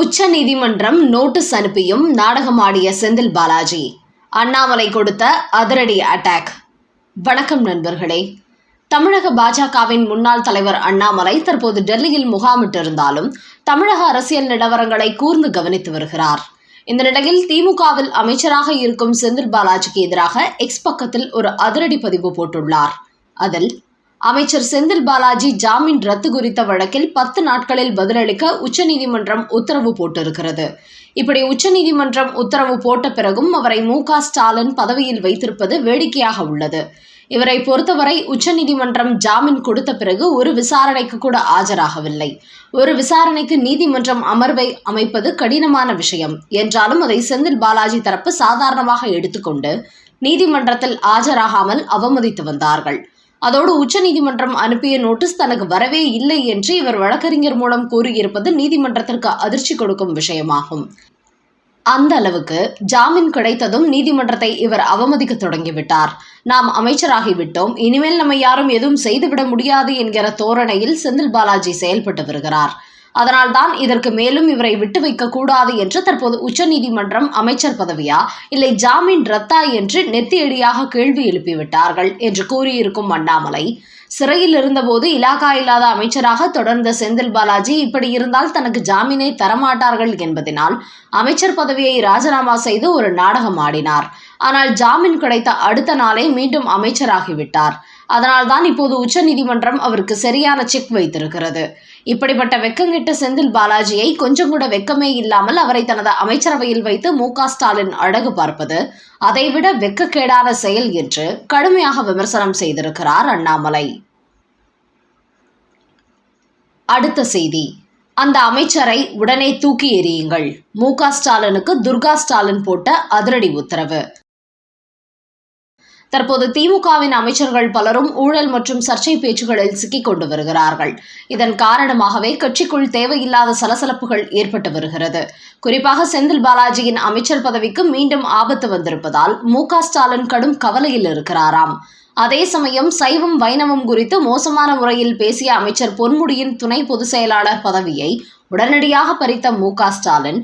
உச்ச நீதிமன்றம் நோட்டீஸ் அனுப்பியும் நாடகமாடிய செந்தில் பாலாஜி. அண்ணாமலை கொடுத்த அதிரடி அட்டாக். வணக்கம் நண்பர்களே. தமிழக பாஜகவின் முன்னாள் தலைவர் அண்ணாமலை தற்போது டெல்லியில் முகாமிட்டிருந்தாலும் தமிழக அரசியல் நிலவரங்களை கூர்ந்து கவனித்து வருகிறார். இந்த நிலையில் திமுகவில் அமைச்சராக இருக்கும் செந்தில் பாலாஜிக்கு எதிராக எக்ஸ் பக்கத்தில் ஒரு அதிரடி பதிவு போட்டுள்ளார். அதில் அமைச்சர் செந்தில் பாலாஜி ஜாமீன் ரத்து குறித்த வழக்கில் 10 நாட்களில் பதிலளிக்க உச்சநீதிமன்றம் உத்தரவு போட்டிருக்கிறது. இப்படி உச்சநீதிமன்றம் உத்தரவு போட்ட பிறகும் அவரை மு.க. ஸ்டாலின் பதவியில் வைத்திருப்பது வேடிக்கையாக உள்ளது. இவரை பொறுத்தவரை உச்சநீதிமன்றம் ஜாமீன் கொடுத்த பிறகு ஒரு விசாரணைக்கு கூட ஆஜராகவில்லை. ஒரு விசாரணைக்கு நீதிமன்றம் அமர்வை அமைப்பது கடினமான விஷயம் என்றாலும் அதை செந்தில் பாலாஜி தரப்பு சாதாரணமாக எடுத்துக்கொண்டு நீதிமன்றத்தில் ஆஜராகாமல் அவமதித்து வந்தார்கள். அதோடு உச்சநீதிமன்றம் அனுப்பிய நோட்டீஸ் தனக்கு வரவே இல்லை என்று இவர் வழக்கறிஞர் மூலம் கூறியிருப்பது நீதிமன்றத்திற்கு அதிர்ச்சி கொடுக்கும் விஷயமாகும். அந்த அளவுக்கு ஜாமீன் கிடைத்ததும் நீதிமன்றத்தை இவர் அவமதிக்க தொடங்கிவிட்டார். நாம் அமைச்சராகிவிட்டோம், இனிமேல் நம்ம யாரும் எதுவும் செய்துவிட முடியாது என்கிற தோரணையில் செந்தில் பாலாஜி செயல்பட்டு வருகிறார். அதனால்தான் இதற்கு மேலும் இவரை விட்டு வைக்க கூடாது என்று தற்போது உச்சநீதிமன்றம் அமைச்சர் பதவியா இல்லை ஜாமீன் ரத்தா என்று நெத்தியடியாக கேள்வி எழுப்பிவிட்டார்கள் என்று கூறியிருக்கும் அண்ணாமலை, சிறையில் இருந்தபோது இலாகா இல்லாத அமைச்சராக தொடர்ந்த செந்தில் பாலாஜி இப்படி இருந்தால் தனக்கு ஜாமீனை தரமாட்டார்கள் என்பதனால் அமைச்சர் பதவியை ராஜினாமா செய்து ஒரு நாடகம் ஆடினார். ஆனால் ஜாமீன் கிடைத்த அடுத்த நாளே மீண்டும் அமைச்சராகிவிட்டார். அதனால்தான் இப்போது உச்சநீதிமன்றம் அவருக்கு சரியான செக் வைத்திருக்கிறது. இப்படிப்பட்ட வெக்கங்கெட்ட செந்தில் பாலாஜியை கொஞ்சம் கூட வெக்கமே இல்லாமல் அவரை தனது அமைச்சரவையில் வைத்து மு.க. ஸ்டாலின் அழகு பார்ப்பது அதைவிட வெக்கக்கேடான செயல் என்று கடுமையாக விமர்சனம் செய்திருக்கிறார் அண்ணாமலை. அடுத்த செய்தி. அந்த அமைச்சரை உடனே தூக்கி எறியுங்கள். மு.க. ஸ்டாலினுக்கு துர்கா ஸ்டாலின் போட்ட அதிரடி உத்தரவு. தற்போது திமுகவின் அமைச்சர்கள் பலரும் ஊழல் மற்றும் சர்ச்சை பேச்சுகளில் சிக்கிக் கொண்டு வருகிறார்கள். இதன் காரணமாகவே கட்சிக்குள் தேவையில்லாத சலசலப்புகள் ஏற்பட்டு வருகிறது. குறிப்பாக செந்தில் பாலாஜியின் அமைச்சர் பதவிக்கு மீண்டும் ஆபத்து வந்திருப்பதால் மு.க. ஸ்டாலின் கடும் கவலையில் இருக்கிறாராம். அதே சமயம் சைவம் வைணவம் குறித்து மோசமான முறையில் பேசிய அமைச்சர் பொன்முடியின் துணை பொதுச் செயலாளர் பதவியை உடனடியாக பறித்த மு.க. ஸ்டாலின்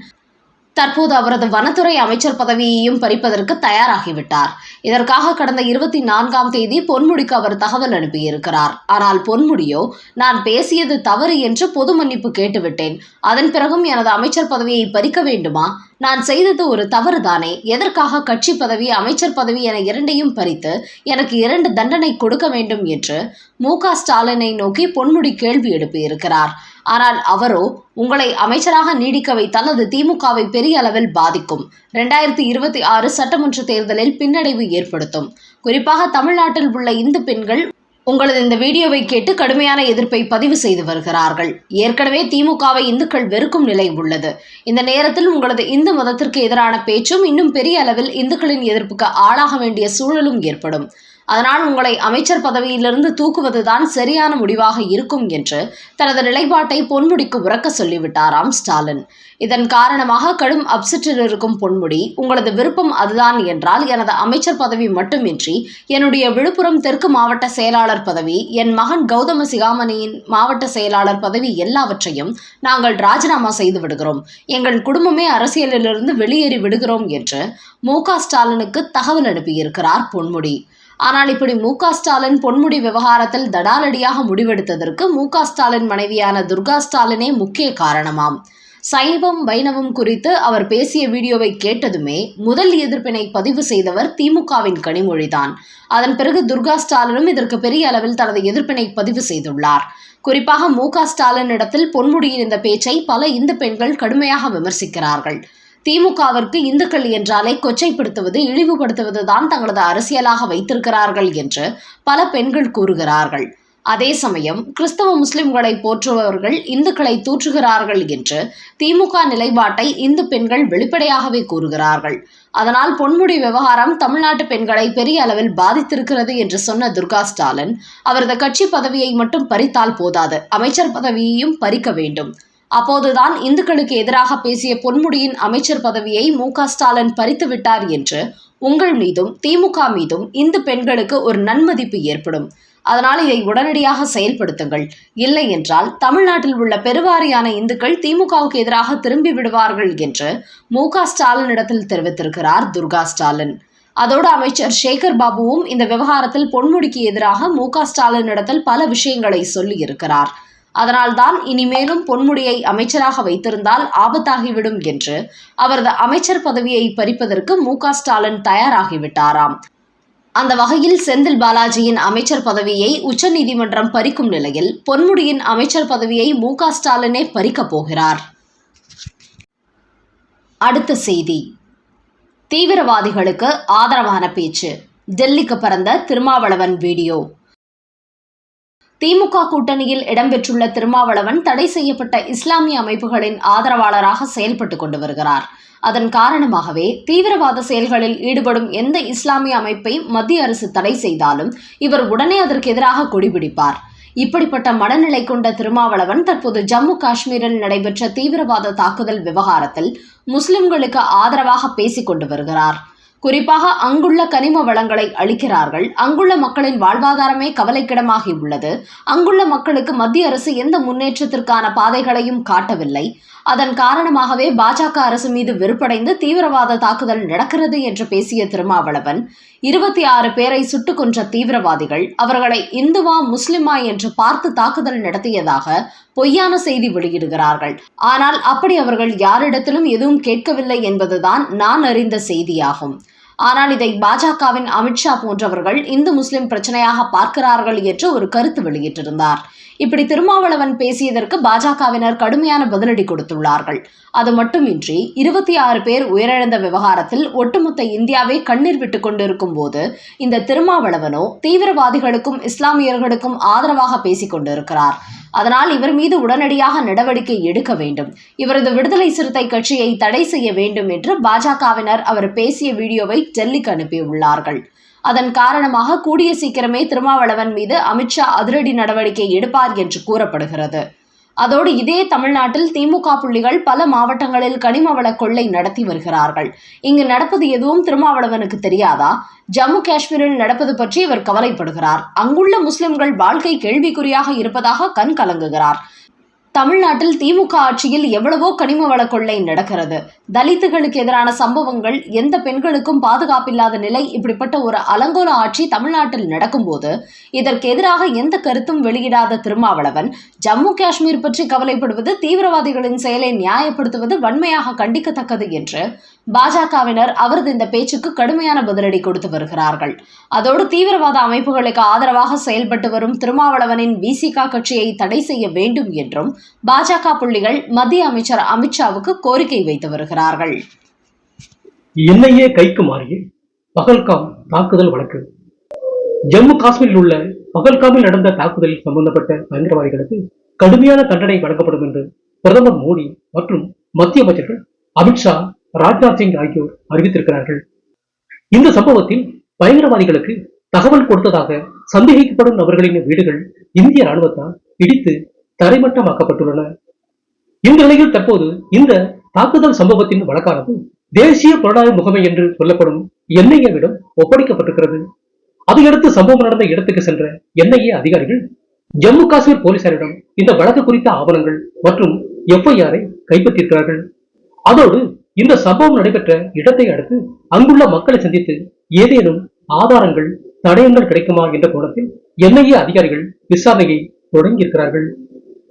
தற்போது அவரது வனத்துறை அமைச்சர் பதவியையும் பறிப்பதற்கு தயாராகிவிட்டார். இதற்காக கடந்த 24ஆம் தேதி பொன்முடிக்கு அவர் தகவல் அனுப்பியிருக்கிறார். ஆனால் பொன்முடியோ, நான் பேசியது தவறு என்று பொது மன்னிப்பு கேட்டுவிட்டேன், அதன் பிறகும் எனது அமைச்சர் பதவியை பறிக்க வேண்டுமா? நான் செய்தது ஒரு தவறுதானே, எதற்காக கட்சி பதவி அமைச்சர் பதவி என இரண்டையும் பறித்து எனக்கு 2 தண்டனை கொடுக்க வேண்டும் என்று மு.க. ஸ்டாலினை நோக்கி பொன்முடி கேள்வி எழுப்பியிருக்கிறார். ஆனால் அவரோ, உங்களை அமைச்சராக நீடிக்க வைத்தால் அது திமுகவை பெரிய அளவில் பாதிக்கும், 2026 சட்டமன்ற தேர்தலில் பின்னடைவு ஏற்படுத்தும், குறிப்பாக தமிழ்நாட்டில் உள்ள இந்து பெண்கள் உங்களது இந்த வீடியோவை கேட்டு கடுமையான எதிர்ப்பை பதிவு செய்து வருகிறார்கள். ஏற்கனவே திமுகவை இந்துக்கள் வெறுக்கும் நிலை உள்ளது. இந்த நேரத்தில் உங்களது இந்து மதத்திற்கு எதிரான பேச்சும் இன்னும் பெரிய அளவில் இந்துக்களின் எதிர்ப்புக்கு ஆளாக வேண்டிய சூழலும் ஏற்படும். அதனால் உங்களை அமைச்சர் பதவியிலிருந்து தூக்குவதுதான் சரியான முடிவாக இருக்கும் என்று தனது நிலைப்பாட்டை பொன்முடிக்கு உரக்க சொல்லிவிட்டாராம் ஸ்டாலின். இதன் காரணமாக கடும் அப்செட்டில் இருக்கும் பொன்முடி, உங்களது விருப்பம் அதுதான் என்றால் எனது அமைச்சர் பதவி மட்டுமின்றி என்னுடைய விழுப்புரம் தெற்கு மாவட்ட செயலாளர் பதவி, என் மகன் கௌதம சிகாமணியின் மாவட்ட செயலாளர் பதவி எல்லாவற்றையும் நாங்கள் ராஜினாமா செய்து விடுகிறோம், எங்கள் குடும்பமே அரசியலிலிருந்து வெளியேறி விடுகிறோம் என்று மு.க. ஸ்டாலினுக்கு தகவல் அனுப்பியிருக்கிறார் பொன்முடி. ஆனால் இப்படி மு.க. ஸ்டாலின் பொன்முடி விவகாரத்தில் தடாலடியாக முடிவெடுத்ததற்கு மு.க. ஸ்டாலின் மனைவியான துர்கா ஸ்டாலினே முக்கிய காரணமாம். சைவம் வைணவம் குறித்து அவர் பேசிய வீடியோவை கேட்டதுமே முதல் எதிர்ப்பினை பதிவு செய்தவர் திமுகவின் கனிமொழிதான். அதன் பிறகு துர்கா ஸ்டாலினும் இதற்கு பெரிய அளவில் தனது எதிர்ப்பினை பதிவு செய்துள்ளார். குறிப்பாக மு.க. ஸ்டாலினிடத்தில் பொன்முடியின் இந்த பேச்சை பல இந்து பெண்கள் கடுமையாக விமர்சிக்கிறார்கள். திமுகவிற்கு இந்துக்கள் என்றாலே கொச்சைப்படுத்துவது, இழிவுபடுத்துவதுதான் தங்களது அரசியலாக வைத்திருக்கிறார்கள் என்று பல பெண்கள் கூறுகிறார்கள். அதே சமயம் கிறிஸ்தவ முஸ்லிம்களை போற்றுபவர்கள் இந்துக்களை தூற்றுகிறார்கள் என்று திமுக நிலைப்பாட்டை இந்து பெண்கள் வெளிப்படையாகவே கூறுகிறார்கள். அதனால் பொன்முடி விவகாரம் தமிழ்நாட்டு பெண்களை பெரிய அளவில் பாதித்திருக்கிறது என்று சொன்ன துர்கா ஸ்டாலின், அவரது கட்சி பதவியை மட்டும் பறித்தால் போதாது, அமைச்சர் பதவியையும் பறிக்க வேண்டும். அப்போதுதான் இந்துக்களுக்கு எதிராக பேசிய பொன்முடியின் அமைச்சர் பதவியை மு.க. ஸ்டாலின் பறித்து விட்டார் என்று உங்கள் மீதும் திமுக மீதும் இந்து பெண்களுக்கு ஒரு நன்மதிப்பு ஏற்படும். அதனால் இதை உடனடியாக செயல்படுத்துங்கள். இல்லை என்றால் தமிழ்நாட்டில் உள்ள பெருவாரியான இந்துக்கள் திமுகவுக்கு எதிராக திரும்பி விடுவார்கள் என்று மு.க. ஸ்டாலினிடத்தில் தெரிவித்திருக்கிறார் துர்கா ஸ்டாலின். அதோடு அமைச்சர் சேகர் பாபுவும் இந்த விவகாரத்தில் பொன்முடிக்கு எதிராக மு.க. ஸ்டாலினிடத்தில் பல விஷயங்களை சொல்லியிருக்கிறார். அதனால்தான் இனிமேலும் பொன்முடியை அமைச்சராக வைத்திருந்தால் ஆபத்தாகிவிடும் என்று அவரது அமைச்சர் பதவியை பறிப்பதற்கு மு.க. ஸ்டாலின் தயாராகிவிட்டாராம். அந்த வகையில் செந்தில் பாலாஜியின் அமைச்சர் பதவியை உச்சநீதிமன்றம் பறிக்கும் நிலையில் பொன்முடியின் அமைச்சர் பதவியை மு.க. ஸ்டாலினே பறிக்கப் போகிறார். அடுத்த செய்தி. தீவிரவாதிகளுக்கு ஆதரவான பேச்சு. டெல்லிக்கு பறந்த திருமாவளவன் வீடியோ. திமுக கூட்டணியில் இடம்பெற்றுள்ள திருமாவளவன் தடை செய்யப்பட்ட இஸ்லாமிய அமைப்புகளின் ஆதரவாளராக செயல்பட்டுக் கொண்டு வருகிறார். அதன் காரணமாகவே தீவிரவாத செயல்களில் ஈடுபடும் எந்த இஸ்லாமிய அமைப்பை மத்திய அரசு தடை செய்தாலும் இவர் உடனே அதற்கு எதிராக கொடிபிடிப்பார். இப்படிப்பட்ட மனநிலை கொண்ட திருமாவளவன் தற்போது ஜம்மு காஷ்மீரில் நடைபெற்ற தீவிரவாத தாக்குதல் விவகாரத்தில் முஸ்லிம்களுக்கு ஆதரவாக பேசிக் கொண்டு வருகிறார். குறிப்பாக அங்குள்ள கனிம வளங்களை அளிக்கிறார்கள், அங்குள்ள மக்களின் வாழ்வாதாரமே கவலைக்கிடமாகி உள்ளது, அங்குள்ள மக்களுக்கு மத்திய அரசு எந்த முன்னேற்றத்திற்கான பாதைகளையும் காட்டவில்லை, அதன் காரணமாகவே பாஜக அரசு மீது வெறுப்படைந்து தீவிரவாத தாக்குதல் நடக்கிறது என்று பேசிய திருமாவளவன் 26 பேரை சுட்டுக் கொன்ற தீவிரவாதிகள் அவர்களை இந்துவா முஸ்லிமா என்று பார்த்து தாக்குதல் நடத்தியதாக பொய்யான செய்தி வெளியிடுகிறார்கள். ஆனால் அப்படி அவர்கள் யாரிடத்திலும் எதுவும் கேட்கவில்லை என்பதுதான் நான் அறிந்த செய்தியாகும். ஆனால் இதை பாஜகவின் அமித்ஷா போன்றவர்கள் இந்து முஸ்லிம் பிரச்சனையாக பார்க்கிறார்கள் என்று ஒரு கருத்து வெளியிட்டிருந்தார். இப்படி திருமாவளவன் பேசியதற்கு பாஜகவினர் கடுமையான பதிலடி கொடுத்துள்ளார்கள். அது மட்டுமின்றி 26 பேர் உயிரிழந்த விவகாரத்தில் ஒட்டுமொத்த இந்தியாவே கண்ணீர் விட்டுக் கொண்டிருக்கும் போது இந்த திருமாவளவனோ தீவிரவாதிகளுக்கும் இஸ்லாமியர்களுக்கும் ஆதரவாக பேசிக் கொண்டிருக்கிறார். அதனால் இவர் மீது உடனடியாக நடவடிக்கை எடுக்க வேண்டும், இவரது விடுதலை சிறுத்தை கட்சியை தடை செய்ய வேண்டும் என்று பாஜகவினர் அவர் பேசிய வீடியோவை டெல்லிக்கு அனுப்பியுள்ளார்கள். அதன் காரணமாக கூடிய சீக்கிரமே திருமாவளவன் மீது அமித்ஷா அதிரடி நடவடிக்கை எடுப்பார் என்று கூறப்படுகிறது. அதோடு இதே தமிழ்நாட்டில் திமுக புள்ளிகள் பல மாவட்டங்களில் கனிம வள கொள்ளை நடத்தி வருகிறார்கள். இங்கு நடப்பது எதுவும் திருமாவளவனுக்கு தெரியாதா? ஜம்மு காஷ்மீரில் நடப்பது பற்றி இவர் கவலைப்படுகிறார். அங்குள்ள முஸ்லிம்கள் வாழ்க்கை கேள்விக்குறியாக இருப்பதாக கண் கலங்குகிறார். தமிழ்நாட்டில் திமுக ஆட்சியில் எவ்வளவோ கனிம வள கொள்ளை நடக்கிறது. தலித்துகளுக்கு எதிரான சம்பவங்கள், எந்த பெண்களுக்கும் பாதுகாப்பில்லாத நிலை, இப்படிப்பட்ட ஒரு அலங்கோல ஆட்சி தமிழ்நாட்டில் நடக்கும்போது இதற்கு எதிராக எந்த கருத்தும் வெளியிடாத திருமாவளவன் ஜம்மு காஷ்மீர் பற்றி கவலைப்படுவது, தீவிரவாதிகளின் செயலை நியாயப்படுத்துவது வன்மையாக கண்டிக்கத்தக்கது என்று பாஜகவினர் அவரது இந்த பேச்சுக்கு கடுமையான பதிலடி கொடுத்து வருகிறார்கள். அதோடு தீவிரவாத அமைப்புகளுக்கு ஆதரவாக செயல்பட்டு வரும் திருமாவளவனின் விசிக கட்சியை தடை செய்ய வேண்டும் என்றும் பாஜக புள்ளிகள் மத்திய அமைச்சர் அமித்ஷாவுக்கு கோரிக்கை வைத்து வருகிறார்கள். என்ஐஏ கைக்கு மாறிய பகல்காம் தாக்குதல் வழக்கு. ஜம்மு காஷ்மீரில் உள்ள பகல்காமில் நடந்த தாக்குதலில் சம்பந்தப்பட்ட பயங்கரவாதிகளுக்கு கடுமையான தண்டனை வழங்கப்படும் என்று பிரதமர் மோடி மற்றும் மத்திய அமைச்சர்கள் அமித்ஷா, ராஜ்நாத் சிங் ஆகியோர் அறிவித்திருக்கிறார்கள். இந்த சம்பவத்தில் பயங்கரவாதிகளுக்கு தகவல் கொடுத்ததாக சந்தேகிக்கப்படும் நபர்களின் வீடுகள் இந்திய ராணுவத்தால் இடித்து தரைமட்டமாக்கப்பட்டுள்ளன. இந்த நிலையில் தற்போது இந்த தாக்குதல் சம்பவத்தின் வழக்கானது தேசிய புலனாய்வு முகமை என்று சொல்லப்படும் என்ஐஏவிடம் ஒப்படைக்கப்பட்டிருக்கிறது. அதையடுத்து சம்பவம் நடந்த இடத்துக்கு சென்ற என்ஐஏ அதிகாரிகள் ஜம்மு காஷ்மீர் போலீசாரிடம் இந்த வழக்கு குறித்த ஆவணங்கள் மற்றும் எஃப்ஐஆரை கைப்பற்றியிருக்கிறார்கள். அதோடு இந்த சம்பவம் நடைபெற்ற இடத்தை அடுத்து அங்குள்ள மக்களை சந்தித்து ஏதேனும் ஆதாரங்கள், தடயங்கள் கிடைக்குமா என்ற கோணத்தில் என்ஐஏ அதிகாரிகள் விசாரணையை தொடங்கியிருக்கிறார்கள்.